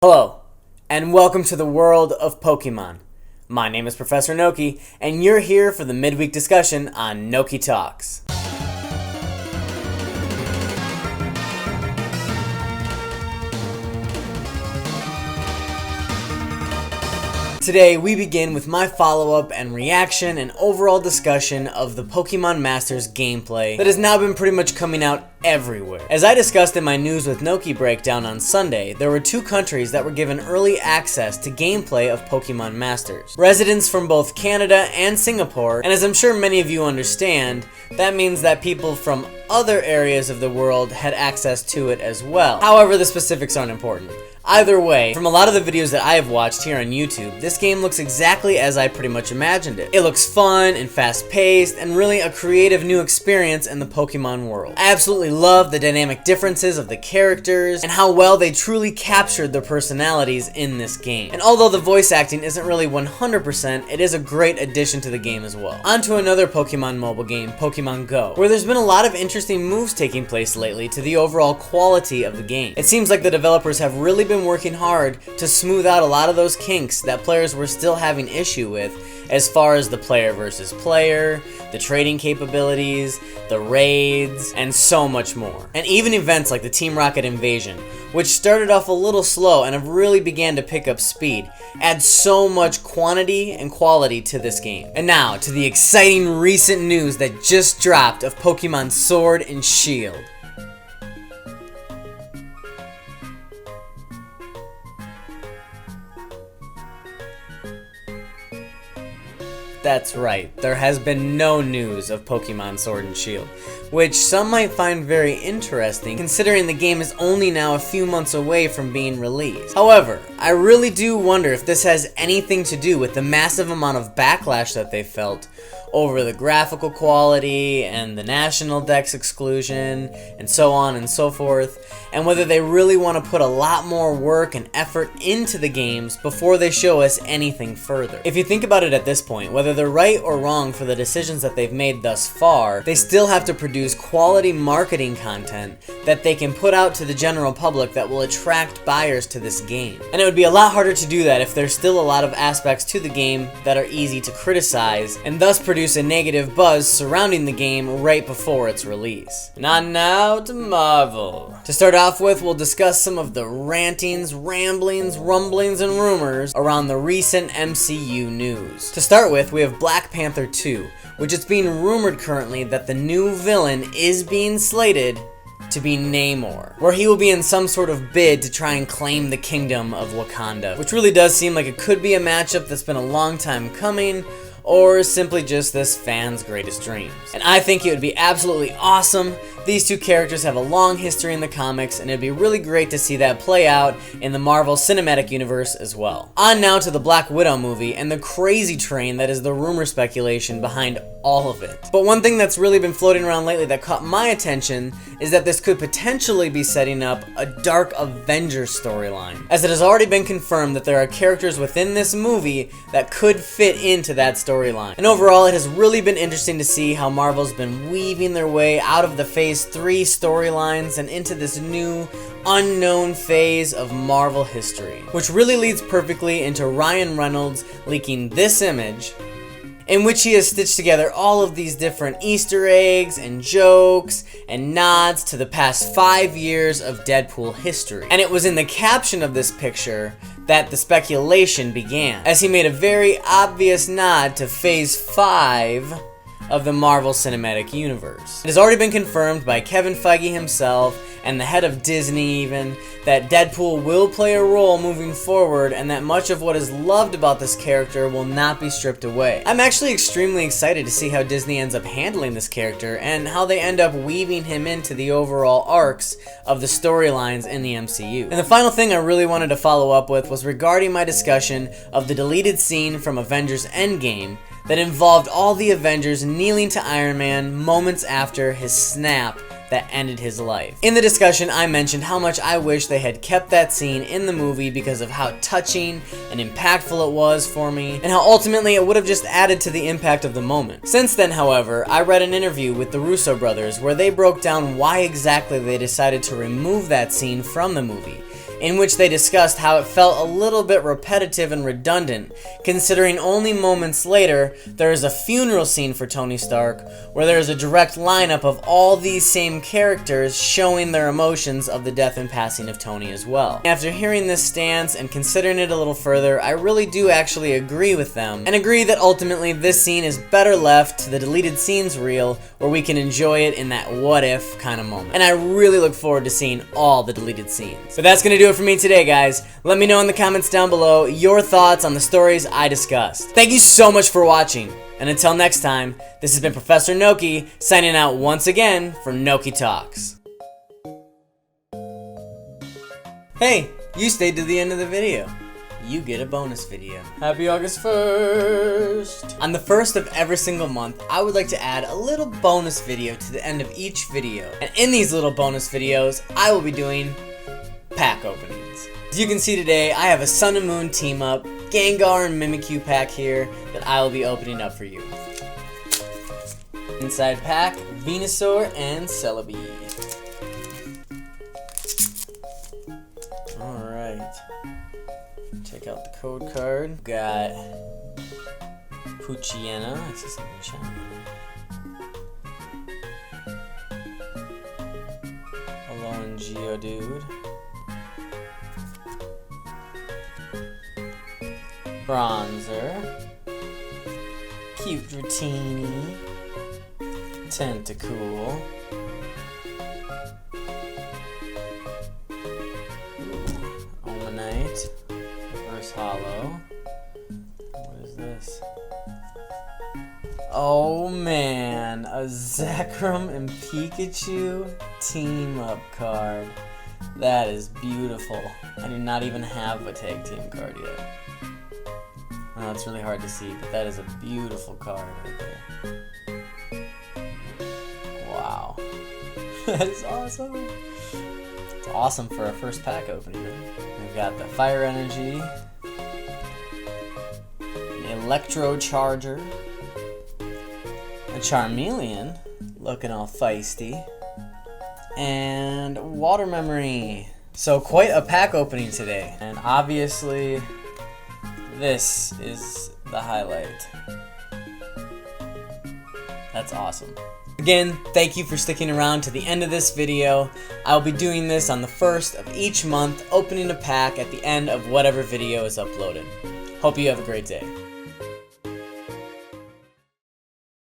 Hello, and welcome to the world of Pokemon. My name is Professor Noki, and you're here for the midweek discussion on Noki Talks. Today, we begin with my follow-up and reaction and overall discussion of the Pokémon Masters gameplay that has now been pretty much coming out everywhere. As I discussed in my News with Noki breakdown on Sunday, there were two countries that were given early access to gameplay of Pokémon Masters. Residents from both Canada and Singapore, and as I'm sure many of you understand, that means that people from other areas of the world had access to it as well. However, the specifics aren't important. Either way, from a lot of the videos that I have watched here on YouTube, this game looks exactly as I pretty much imagined it. It looks fun and fast-paced and really a creative new experience in the Pokemon world. I absolutely love the dynamic differences of the characters and how well they truly captured their personalities in this game. And although the voice acting isn't really 100%, it is a great addition to the game as well. On to another Pokemon mobile game, Pokémon GO, where there's been a lot of interesting moves taking place lately to the overall quality of the game. It seems like the developers have really been working hard to smooth out a lot of those kinks that players were still having issue with as far as the player versus player, the trading capabilities, the raids, and so much more. And even events like the Team Rocket Invasion, which started off a little slow and have really began to pick up speed, add so much quantity and quality to this game. And now to the exciting recent news that just dropped of Pokémon Sword and Shield. That's right, there has been no news of Pokémon Sword and Shield, which some might find very interesting considering the game is only now a few months away from being released. However, I really do wonder if this has anything to do with the massive amount of backlash that they felt over the graphical quality and the national dex exclusion and so on and so forth, and whether they really want to put a lot more work and effort into the games before they show us anything further. If you think about it at this point, whether they're right or wrong for the decisions that they've made thus far, they still have to produce quality marketing content that they can put out to the general public that will attract buyers to this game. And it would be a lot harder to do that if there's still a lot of aspects to the game that are easy to criticize and thus produce a negative buzz surrounding the game right before its release. And on now to Marvel. To start off with, we'll discuss some of the rantings, ramblings, rumblings, and rumors around the recent MCU news. To start with, we have Black Panther 2, which is being rumored currently that the new villain is being slated to be Namor, where he will be in some sort of bid to try and claim the kingdom of Wakanda, which really does seem like it could be a matchup that's been a long time coming, or simply just this fan's greatest dreams. And I think it would be absolutely awesome. These two characters have a long history in the comics, and it'd be really great to see that play out in the Marvel Cinematic Universe as well. On now to the Black Widow movie and the crazy train that is the rumor speculation behind all of it. But one thing that's really been floating around lately that caught my attention is that this could potentially be setting up a Dark Avengers storyline, as it has already been confirmed that there are characters within this movie that could fit into that storyline. And overall, it has really been interesting to see how Marvel's been weaving their way out of the Phase 3 storylines and into this new, unknown phase of Marvel history, which really leads perfectly into Ryan Reynolds leaking this image, in which he has stitched together all of these different Easter eggs and jokes and nods to the past 5 years of Deadpool history. And it was in the caption of this picture that the speculation began, as he made a very obvious nod to Phase 5 of the Marvel Cinematic Universe. It has already been confirmed by Kevin Feige himself and the head of Disney even, that Deadpool will play a role moving forward and that much of what is loved about this character will not be stripped away. I'm actually extremely excited to see how Disney ends up handling this character and how they end up weaving him into the overall arcs of the storylines in the MCU. And the final thing I really wanted to follow up with was regarding my discussion of the deleted scene from Avengers Endgame that involved all the Avengers kneeling to Iron Man moments after his snap that ended his life. In the discussion, I mentioned how much I wish they had kept that scene in the movie because of how touching and impactful it was for me, and how ultimately it would have just added to the impact of the moment. Since then, however, I read an interview with the Russo brothers where they broke down why exactly they decided to remove that scene from the movie, in which they discussed how it felt a little bit repetitive and redundant, considering only moments later there is a funeral scene for Tony Stark where there is a direct lineup of all these same characters showing their emotions of the death and passing of Tony as well. After hearing this stance and considering it a little further, I really do actually agree with them, and agree that ultimately this scene is better left to the deleted scenes reel, where we can enjoy it in that what if kind of moment. And I really look forward to seeing all the deleted scenes. But that's gonna do it for me today, guys. Let me know in the comments down below your thoughts on the stories I discussed. Thank you so much for watching, and until next time, this has been Professor Noki signing out once again from Noki Talks. Hey, you stayed to the end of the video. You get a bonus video. Happy August 1st! On the 1st of every single month, I would like to add a little bonus video to the end of each video. And in these little bonus videos, I will be doing pack openings. As you can see today, I have a Sun and Moon team up, Gengar and Mimikyu pack here that I will be opening up for you. Inside pack, Venusaur and Celebi. Alright. Check out the code card. Got Poochyena. I see something shiny. Alolan Geodude. Bronzer. Cute Dratini. Tentacool. Omanite. Reverse Hollow. What is this? Oh man, a Zekrom and Pikachu team up card. That is beautiful. I do not even have a tag team card yet. Oh, it's really hard to see, but that is a beautiful card right there. Wow. That is awesome. It's awesome for a first pack opening. We've got the Fire Energy, an Electro Charger, a Charmeleon, looking all feisty, and Water Memory. So quite a pack opening today, and obviously this is the highlight. That's awesome. Again, thank you for sticking around to the end of this video. I'll be doing this on the 1st of each month, opening a pack at the end of whatever video is uploaded. Hope you have a great day.